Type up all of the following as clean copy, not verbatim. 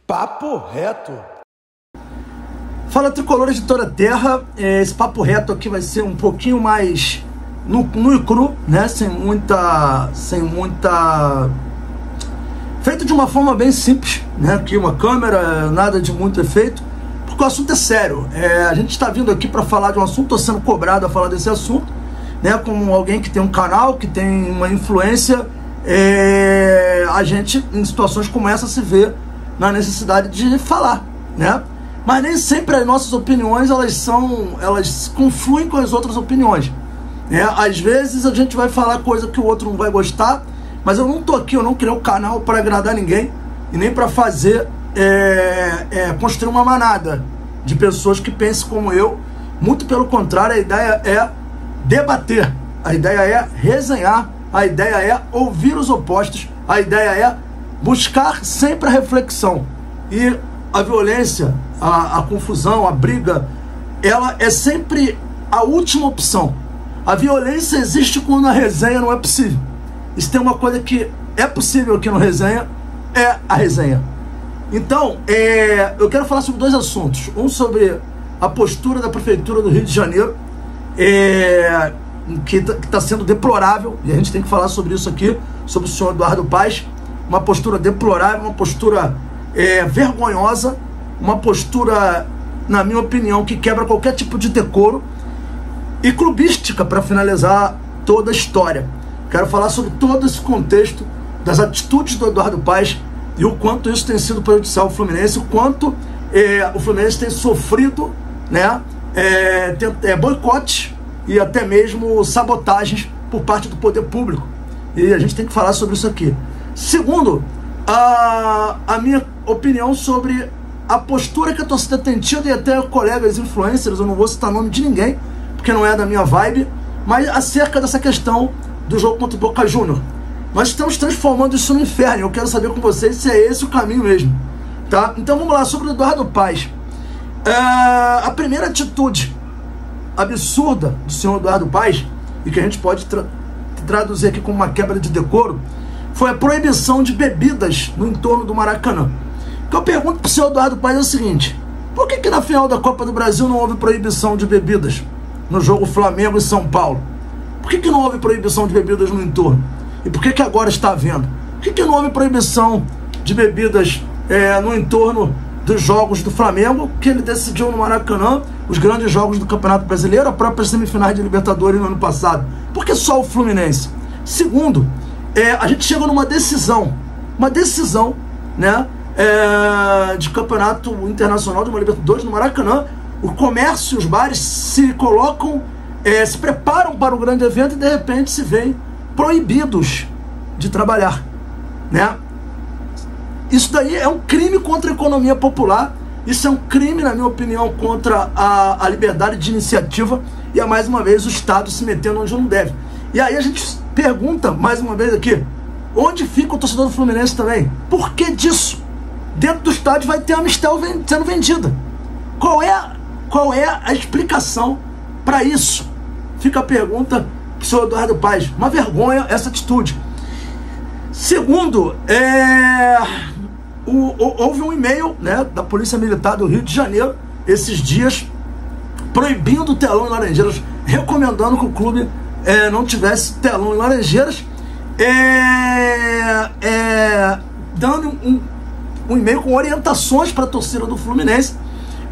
Papo reto. Fala, tricolores de toda a terra. Esse papo reto aqui vai ser um pouquinho mais nu e cru, né? Sem muita... Feito de uma forma bem simples, né? Aqui uma câmera, nada de muito efeito, porque o assunto é sério. A gente está vindo aqui para falar de um assunto, estou sendo cobrado a falar desse assunto, né? Como alguém que tem um canal, que tem uma influência, a gente em situações como essa se vê na necessidade de falar, né? Mas nem sempre as nossas opiniões elas confluem com as outras opiniões, né? Às vezes a gente vai falar coisa que o outro não vai gostar, mas eu não tô aqui, eu não criei um canal para agradar ninguém e nem para fazer construir uma manada de pessoas que pensem como eu. Muito pelo contrário, a ideia é debater, a ideia é resenhar, a ideia é ouvir os opostos, a ideia é buscar sempre a reflexão. E a violência, a confusão, a briga, ela é sempre a última opção. A violência existe quando a resenha não é possível. E se tem uma coisa que é possível aqui no Resenha, é a resenha. Então, eu quero falar sobre dois assuntos. Um sobre a postura da Prefeitura do Rio de Janeiro, que está sendo deplorável, e a gente tem que falar sobre isso aqui, sobre o senhor Eduardo Paes. Uma postura deplorável, uma postura vergonhosa, uma postura, na minha opinião, que quebra qualquer tipo de decoro, e clubística, para finalizar toda a história. Quero falar sobre todo esse contexto das atitudes do Eduardo Paes e o quanto isso tem sido prejudicial ao Fluminense, o quanto o Fluminense tem sofrido, né, boicotes e até mesmo sabotagens por parte do poder público. E a gente tem que falar sobre isso aqui. Segundo, a minha opinião sobre a postura que a torcida tem tido, e até colegas influencers, eu não vou citar nome de ninguém, porque não é da minha vibe, mas acerca dessa questão do jogo contra o Boca Júnior. Nós estamos transformando isso no inferno. Eu quero saber com vocês se é esse o caminho mesmo, tá? Então vamos lá, sobre o Eduardo Paes. A primeira atitude absurda do senhor Eduardo Paes, e que a gente pode traduzir aqui como uma quebra de decoro, foi a proibição de bebidas no entorno do Maracanã. O que eu pergunto para o senhor Eduardo Paes é o seguinte: por que na final da Copa do Brasil não houve proibição de bebidas no jogo Flamengo e São Paulo? Por que não houve proibição de bebidas no entorno? E por que agora está havendo? Por que não houve proibição de bebidas no entorno dos jogos do Flamengo, que ele decidiu no Maracanã, os grandes jogos do Campeonato Brasileiro, a própria semifinais de Libertadores no ano passado? Por que só o Fluminense? Segundo, a gente chega numa decisão, né, de Campeonato Internacional de uma Libertadores no Maracanã. O comércio, os bares se colocam, se preparam para o grande evento e de repente se veem proibidos de trabalhar, né? Isso daí é um crime contra a economia popular, isso é um crime, na minha opinião, contra a liberdade de iniciativa, e é mais uma vez o Estado se metendo onde não deve. E aí a gente pergunta mais uma vez aqui, onde fica o torcedor do Fluminense também? Por que disso? Dentro do estádio vai ter a Amistel sendo vendida. Qual é a explicação para isso? Fica a pergunta para o senhor Eduardo Paes. Uma vergonha essa atitude. Segundo, houve um e-mail, né, da Polícia Militar do Rio de Janeiro esses dias, proibindo o telão em Laranjeiras, recomendando que o clube não tivesse telão em Laranjeiras, dando um e-mail com orientações para a torcida do Fluminense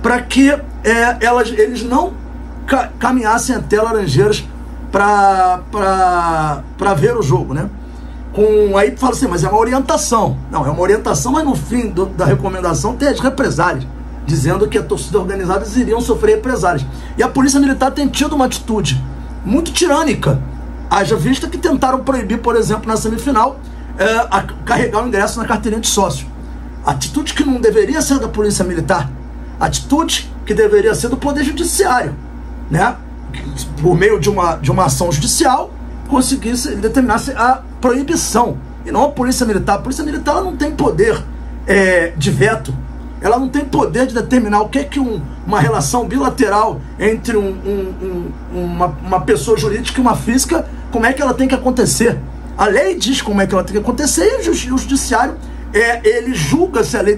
para que eles não caminhassem até Laranjeiras para ver o jogo, né? Aí fala assim, mas é uma orientação. Não, é uma orientação, mas no fim da recomendação tem as represálias, dizendo que a torcida organizada iriam sofrer represálias. E a Polícia Militar tem tido uma atitude muito tirânica, haja vista que tentaram proibir, por exemplo, na semifinal, carregar o ingresso na carteirinha de sócio. Atitude que não deveria ser da Polícia Militar, atitude que deveria ser do Poder Judiciário, né? Por meio de uma ação judicial, conseguisse, determinasse a proibição, e não a Polícia Militar. A Polícia Militar, ela não tem poder de veto, ela não tem poder de determinar o que é que uma relação bilateral entre uma pessoa jurídica e uma física, como é que ela tem que acontecer. A lei diz como é que ela tem que acontecer, e o judiciário ele julga se a lei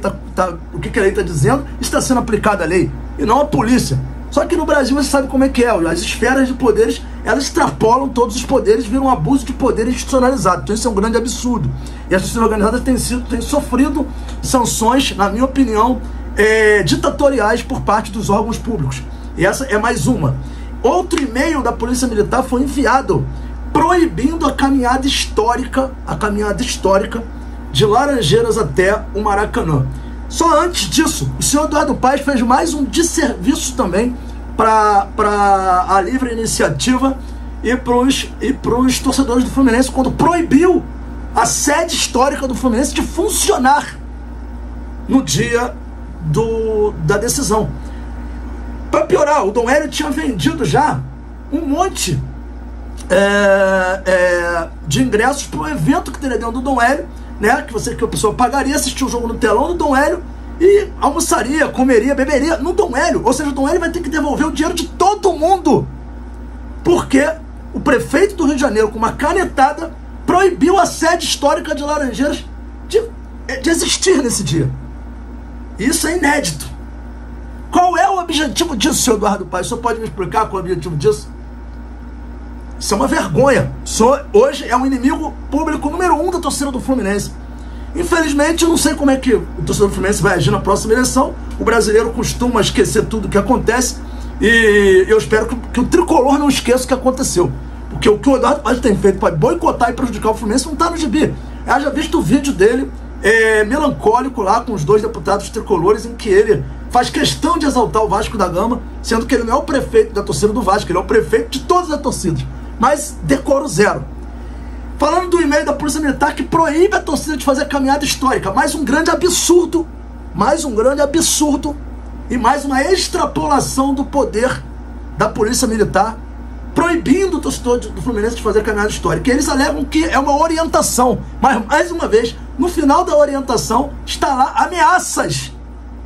o que a lei está dizendo, está sendo aplicada a lei, e não a polícia. Só que no Brasil você sabe como é que é, as esferas de poderes, elas extrapolam todos os poderes, viram um abuso de poder institucionalizado. Então isso é um grande absurdo. E as torcidas organizadas têm sofrido sanções, na minha opinião, ditatoriais por parte dos órgãos públicos. E essa é mais uma. Outro e-mail da Polícia Militar foi enviado proibindo a caminhada histórica de Laranjeiras até o Maracanã. Só antes disso, o senhor Eduardo Paes fez mais um desserviço também para a livre iniciativa e para os torcedores do Fluminense, quando proibiu a sede histórica do Fluminense de funcionar no dia da decisão. Para piorar, o Dom Hélio tinha vendido já um monte de ingressos para o evento que teria dentro do Dom Hélio, né, que a pessoa pagaria, assistir o jogo no telão do Dom Hélio e almoçaria, comeria, beberia no Dom Hélio. Ou seja, o Dom Hélio vai ter que devolver o dinheiro de todo mundo, porque o prefeito do Rio de Janeiro, com uma canetada, proibiu a sede histórica de Laranjeiras de existir nesse dia. Isso é inédito. Qual é o objetivo disso, senhor Eduardo Paes? O senhor pode me explicar qual é o objetivo disso? Isso é uma vergonha. Hoje é um inimigo público número 1 da torcida do Fluminense. Infelizmente, eu não sei como é que o torcedor do Fluminense vai agir na próxima eleição. O brasileiro costuma esquecer tudo o que acontece. E eu espero que o tricolor não esqueça o que aconteceu. Porque o que o Eduardo Paes tem feito para boicotar e prejudicar o Fluminense não está no gibi. Eu já visto o vídeo dele melancólico lá com os 2 deputados tricolores, em que ele faz questão de exaltar o Vasco da Gama, sendo que ele não é o prefeito da torcida do Vasco, ele é o prefeito de todas as torcidas. Mas decoro zero. Falando do e-mail da Polícia Militar que proíbe a torcida de fazer caminhada histórica. Mais um grande absurdo e mais uma extrapolação do poder da Polícia Militar, proibindo o torcedor do Fluminense de fazer caminhada histórica. E eles alegam que é uma orientação, mas mais uma vez, no final da orientação está lá ameaças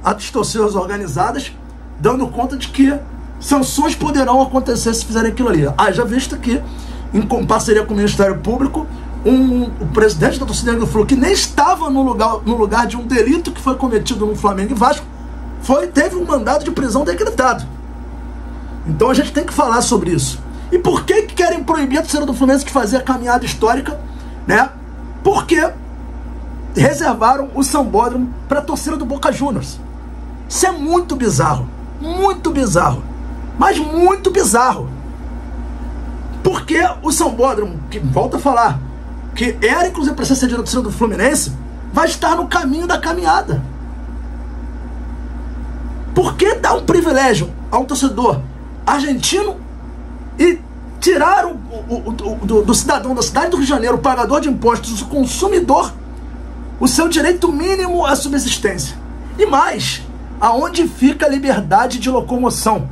às torcidas organizadas, dando conta de que sanções poderão acontecer se fizerem aquilo ali. Já visto que, em parceria com o Ministério Público, o presidente da torcida do Flu, que nem estava no lugar de um delito que foi cometido no Flamengo e Vasco, teve um mandado de prisão decretado. Então a gente tem que falar sobre isso. E por que querem proibir a torcida do Fluminense de fazer a caminhada histórica, né? Porque reservaram o Sambódromo para a torcida do Boca Juniors. Isso é muito bizarro, mas muito bizarro. Porque o Sambódromo, que volta a falar, que era inclusive para ser cedido da torcida do Fluminense, vai estar no caminho da caminhada. Por que dar um privilégio a um torcedor argentino e tirar do cidadão da cidade do Rio de Janeiro, o pagador de impostos, o consumidor, o seu direito mínimo à subsistência? E mais, aonde fica a liberdade de locomoção?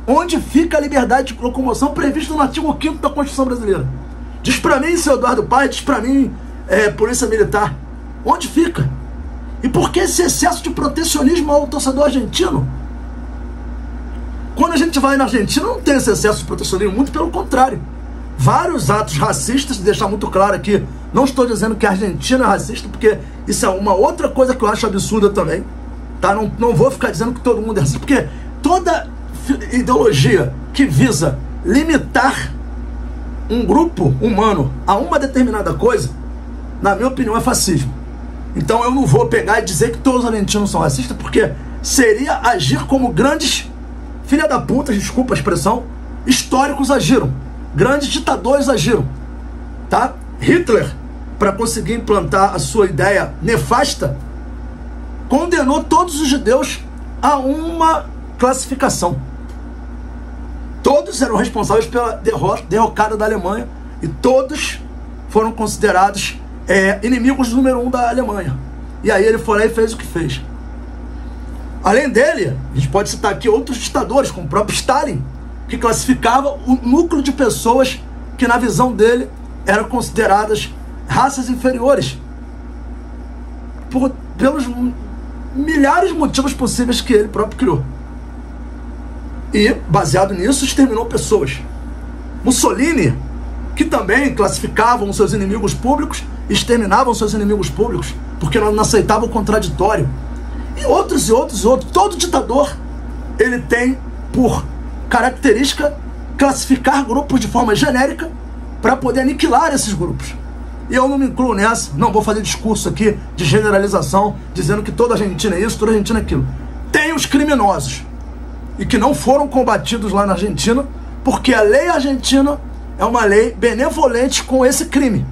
Onde fica a liberdade de locomoção prevista no artigo 5º da Constituição Brasileira? Diz pra mim, seu Eduardo Paes, diz pra mim, Polícia Militar, onde fica? E por que esse excesso de protecionismo ao torcedor argentino? Quando a gente vai na Argentina, não tem esse excesso de protecionismo, muito pelo contrário. Vários atos racistas, deixar muito claro aqui, não estou dizendo que a Argentina é racista, porque isso é uma outra coisa que eu acho absurda também, tá? Não vou ficar dizendo que todo mundo é racista, porque toda ideologia que visa limitar um grupo humano a uma determinada coisa, na minha opinião, é fascismo. Então eu não vou pegar e dizer que todos os argentinos são racistas, porque seria agir como grandes filha da puta, desculpa a expressão, históricos agiram, grandes ditadores agiram, tá? Hitler, para conseguir implantar a sua ideia nefasta, condenou todos os judeus a uma classificação. Todos eram responsáveis pela derrocada da Alemanha e todos foram considerados inimigos número 1 da Alemanha. E aí ele foi lá e fez o que fez. Além dele, a gente pode citar aqui outros ditadores, como o próprio Stalin, que classificava o núcleo de pessoas que, na visão dele, eram consideradas raças inferiores, pelos milhares de motivos possíveis que ele próprio criou. E, baseado nisso, exterminou pessoas. Mussolini, que também classificavam seus inimigos públicos, exterminavam seus inimigos públicos, porque não aceitava o contraditório. E outros. Todo ditador, ele tem por característica classificar grupos de forma genérica para poder aniquilar esses grupos. E eu não me incluo nessa, não vou fazer discurso aqui de generalização, dizendo que toda Argentina é isso, toda Argentina é aquilo. Tem os criminosos, e que não foram combatidos lá na Argentina, porque a lei argentina é uma lei benevolente com esse crime,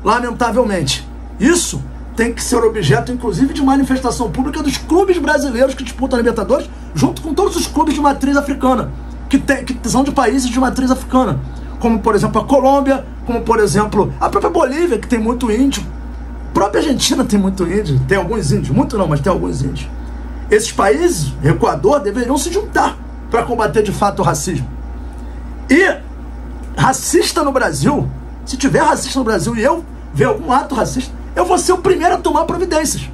lamentavelmente. Isso tem que ser objeto, inclusive, de manifestação pública dos clubes brasileiros que disputam a Libertadores, junto com todos os clubes de matriz africana, que são de países de matriz africana, como, por exemplo, a Colômbia, como, por exemplo, a própria Bolívia, que tem muito índio. A própria Argentina tem muito índio, tem alguns índios, muito não, mas tem alguns índios. Esses países, Equador, deveriam se juntar para combater de fato o racismo. E racista no Brasil, se tiver racista no Brasil e eu ver algum ato racista, eu vou ser o primeiro a tomar providências.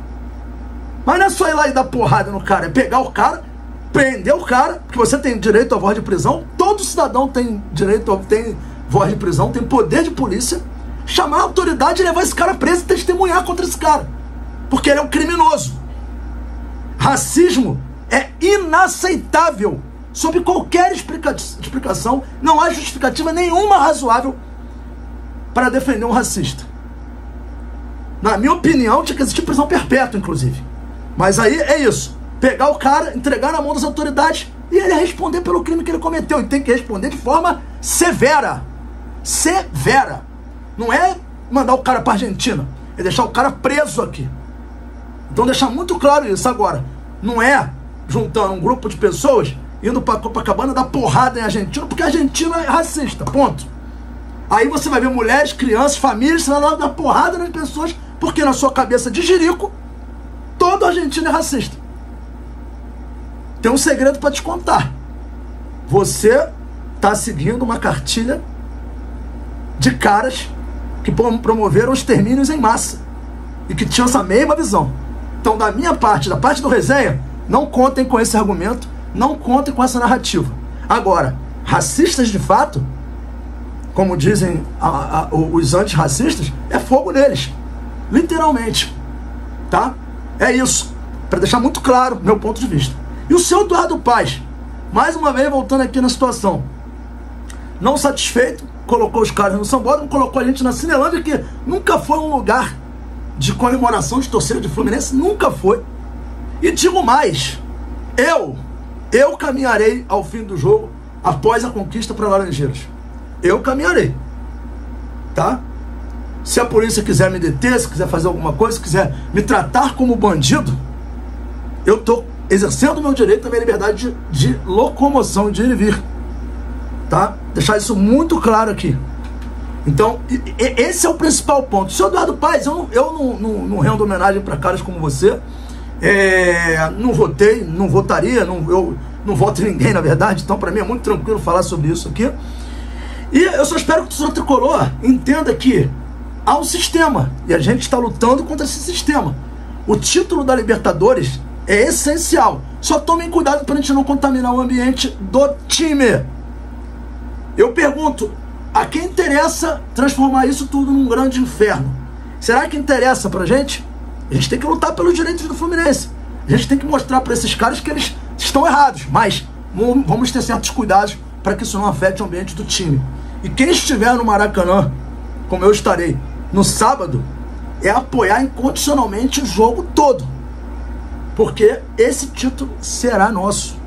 Mas não é só ir lá e dar porrada no cara, é pegar o cara, prender o cara, porque você tem direito à voz de prisão, todo cidadão tem direito, tem voz de prisão, tem poder de polícia, chamar a autoridade e levar esse cara preso e testemunhar contra esse cara, porque ele é um criminoso. Racismo é inaceitável sob qualquer explicação, não há justificativa nenhuma razoável para defender um racista. Na minha opinião, tinha que existir prisão perpétua, inclusive. Mas aí é isso, pegar o cara, entregar na mão das autoridades e ele responder pelo crime que ele cometeu, e tem que responder de forma severa. Severa. Não é mandar o cara para a Argentina, é deixar o cara preso aqui. Então deixar muito claro isso. Agora, não é juntando um grupo de pessoas indo para Copacabana dar porrada em Argentina, porque a Argentina é racista, ponto. Aí você vai ver mulheres, crianças, famílias, você vai lá dar porrada nas pessoas, porque na sua cabeça de jirico, todo argentino é racista. Tem um segredo para te contar. Você está seguindo uma cartilha de caras que promoveram extermínios em massa e que tinham essa mesma visão. Então, da minha parte, da parte do Resenha, não contem com esse argumento, não contem com essa narrativa. Agora, racistas de fato, como dizem os antirracistas, é fogo neles, literalmente, tá? É isso, para deixar muito claro meu ponto de vista. E o seu Eduardo Paes, mais uma vez voltando aqui na situação, não satisfeito, colocou os caras no sambódromo, colocou a gente na Cinelândia, que nunca foi um lugar de comemoração de torcida de Fluminense, nunca foi. E digo mais, eu caminharei ao fim do jogo após a conquista para Laranjeiras. Eu caminharei, tá? Se a polícia quiser me deter, se quiser fazer alguma coisa, se quiser me tratar como bandido, eu estou exercendo o meu direito, a minha liberdade de locomoção, de ir e vir, tá? Deixar isso muito claro aqui. Então, esse é o principal ponto. Senhor Eduardo Paes, eu não rendo homenagem para caras como você. Não votei, não votaria, eu não voto em ninguém, na verdade. Então, para mim é muito tranquilo falar sobre isso aqui. E eu só espero que o senhor Tricolor entenda que há um sistema, e a gente está lutando contra esse sistema. O título da Libertadores é essencial. Só tomem cuidado para a gente não contaminar o ambiente do time. Eu pergunto, a quem interessa transformar isso tudo num grande inferno? Será que interessa pra gente? A gente tem que lutar pelos direitos do Fluminense. A gente tem que mostrar para esses caras que eles estão errados, mas vamos ter certos cuidados para que isso não afete o ambiente do time. E quem estiver no Maracanã, como eu estarei, no sábado, é apoiar incondicionalmente o jogo todo, porque esse título será nosso.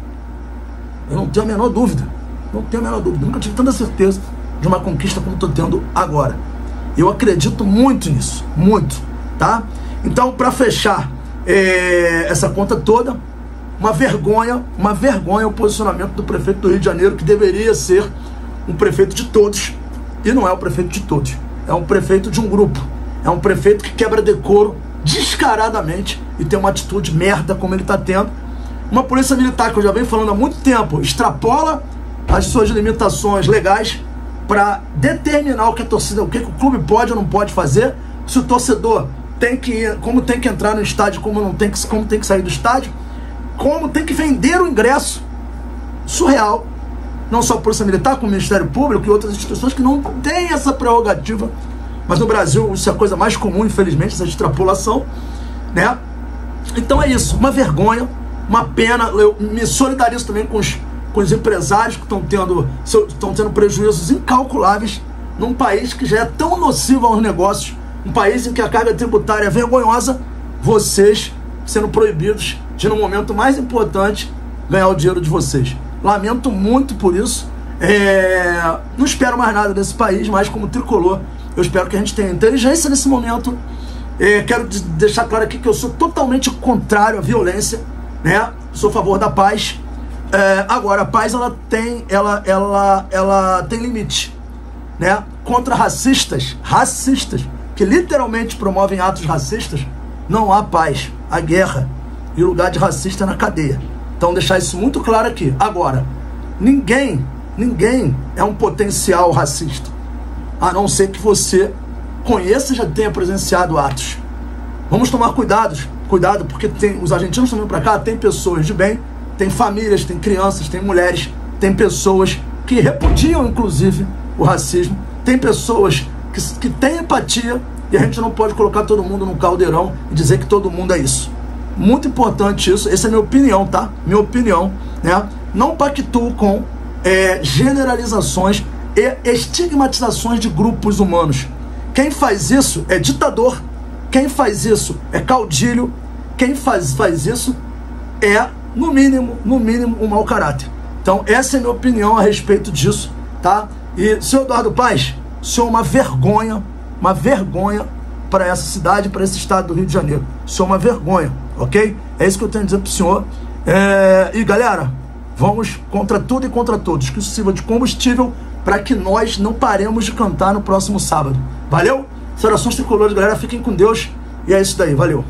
Eu não tenho a menor dúvida. Não tenho a menor dúvida. Nunca tive tanta certeza de uma conquista como estou tendo agora. Eu acredito muito nisso, muito, tá? Então, para fechar essa conta toda, uma vergonha o posicionamento do prefeito do Rio de Janeiro, que deveria ser um prefeito de todos, e não é o prefeito de todos, é um prefeito de um grupo, é um prefeito que quebra decoro descaradamente e tem uma atitude merda como ele está tendo. Uma polícia militar, que eu já venho falando há muito tempo, extrapola as suas limitações legais para determinar o que a torcida, o que o clube pode ou não pode fazer, se o torcedor tem que ir, como tem que entrar no estádio, como tem que sair do estádio, como tem que vender o ingresso. Surreal. Não só a Polícia Militar, como o Ministério Público e outras instituições que não têm essa prerrogativa. Mas no Brasil isso é a coisa mais comum, infelizmente, essa extrapolação. né? Então é isso, uma vergonha, uma pena. Eu me solidarizo também com os empresários que estão tendo prejuízos incalculáveis num país que já é tão nocivo aos negócios, um país em que a carga tributária é vergonhosa, vocês sendo proibidos de, no momento mais importante, ganhar o dinheiro de vocês. Lamento muito por isso. Não espero mais nada desse país, mas como tricolor, eu espero que a gente tenha inteligência nesse momento. Quero deixar claro aqui que eu sou totalmente contrário à violência, né? Sou a favor da paz. Agora, a paz ela tem limite, né? Contra racistas que literalmente promovem atos racistas, não há paz, há guerra, e o lugar de racista é na cadeia. Então deixar isso muito claro aqui. Agora, ninguém é um potencial racista, a não ser que você conheça e já tenha presenciado atos. Vamos tomar cuidado, porque os argentinos estão vindo para cá, tem pessoas de bem, tem famílias, tem crianças, tem mulheres, tem pessoas que repudiam inclusive o racismo, tem pessoas que têm empatia, e a gente não pode colocar todo mundo num caldeirão e dizer que todo mundo é isso. Muito importante isso, essa é a minha opinião, tá? Minha opinião, né? Não pactuo com generalizações e estigmatizações de grupos humanos. Quem faz isso é ditador, quem faz isso é caudilho, quem faz isso é, no mínimo, um mau caráter. Então, essa é a minha opinião a respeito disso, tá? E, senhor Eduardo Paes, o senhor é uma vergonha para essa cidade, para esse estado do Rio de Janeiro. O senhor é uma vergonha, ok? É isso que eu tenho a dizer para o senhor. E, galera, vamos contra tudo e contra todos, que isso sirva de combustível para que nós não paremos de cantar no próximo sábado. Valeu? Saudações tricolores, galera. Fiquem com Deus. E é isso daí. Valeu.